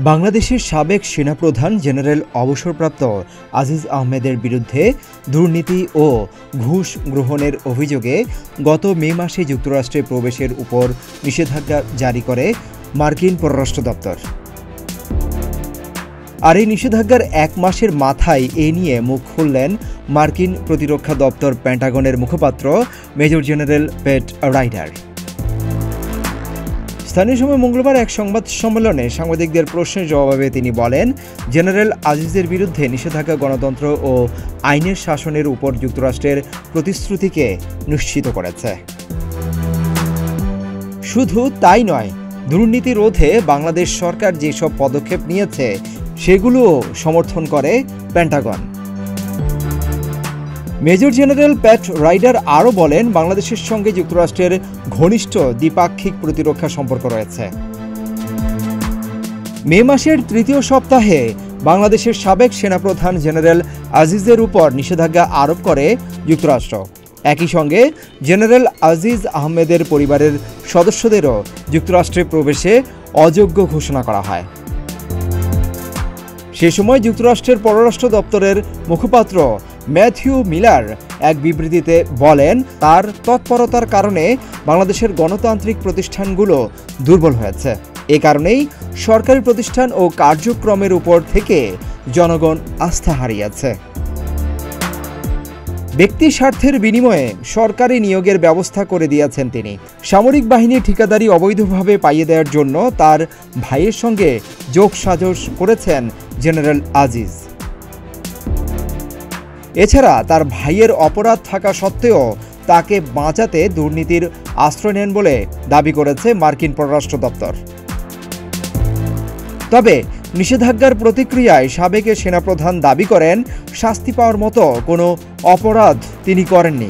বাংলাদেশের সাবেক সেনাপ্রধান জেনারেল অবসরপ্রাপ্ত আজিজ আহমেদের বিরুদ্ধে দুর্নীতি ও ঘুষ গ্রহণের অভিযোগে গত মে মাসে যুক্তরাষ্ট্রে প্রবেশের উপর নিষেধাজ্ঞা জারি করে মার্কিন পররাষ্ট্র দপ্তর। আর এই নিষেধাজ্ঞার এক মাসের মাথায় এ নিয়ে মুখ খুললেন মার্কিন প্রতিরক্ষা দপ্তর পেন্টাগনের মুখপাত্র মেজর জেনারেল পেট রাইডার। স্থানীয় সময় মঙ্গলবার এক সংবাদ সম্মেলনে সাংবাদিকদের প্রশ্নের জবাবে তিনি বলেন, জেনারেল আজিজের বিরুদ্ধে নিষেধাজ্ঞা গণতন্ত্র ও আইনের শাসনের উপর যুক্তরাষ্ট্রের প্রতিশ্রুতিকে নিশ্চিত করেছে। শুধু তাই নয়, দুর্নীতি রোধে বাংলাদেশ সরকার যেসব পদক্ষেপ নিয়েছে সেগুলোও সমর্থন করে পেন্টাগন। মেজর জেনারেল প্যাট রাইডার আরও বলেন, বাংলাদেশের সঙ্গে যুক্তরাষ্ট্রের ঘনিষ্ঠ দ্বিপাক্ষিক প্রতিরক্ষা সম্পর্ক রয়েছে। মে মাসের তৃতীয় সপ্তাহে বাংলাদেশের সাবেক সেনাপ্রধান জেনারেল আজিজের উপর নিষেধাজ্ঞা আরোপ করে যুক্তরাষ্ট্র। একই সঙ্গে জেনারেল আজিজ আহমেদের পরিবারের সদস্যদেরও যুক্তরাষ্ট্রে প্রবেশে অযোগ্য ঘোষণা করা হয়। সে সময় যুক্তরাষ্ট্রের পররাষ্ট্র দপ্তরের মুখপাত্র ম্যাথিউ মিলার এক বিবৃতিতে বলেন, তার তৎপরতার কারণে বাংলাদেশের গণতান্ত্রিক প্রতিষ্ঠানগুলো দুর্বল হয়েছে। এ কারণেই সরকারি প্রতিষ্ঠান ও কার্যক্রমের উপর থেকে জনগণ আস্থা হারিয়েছে। ব্যক্তি স্বার্থের বিনিময়ে সরকারি নিয়োগের ব্যবস্থা করে দিয়েছেন তিনি। সামরিক বাহিনীর ঠিকাদারি অবৈধভাবে পাইয়ে দেওয়ার জন্য তার ভাইয়ের সঙ্গে যোগসাজশ করেছেন জেনারেল আজিজ। এছাড়া তার ভাইয়ের অপরাধ থাকা সত্ত্বেও তাকে বাঁচাতে দুর্নীতির আশ্রয় নেন বলে দাবি করেছে মার্কিন পররাষ্ট্র দপ্তর। তবে নিষেধাজ্ঞার প্রতিক্রিয়ায় সাবেক সেনাপ্রধান দাবি করেন, শাস্তি পাওয়ার মতো কোনো অপরাধ তিনি করেননি।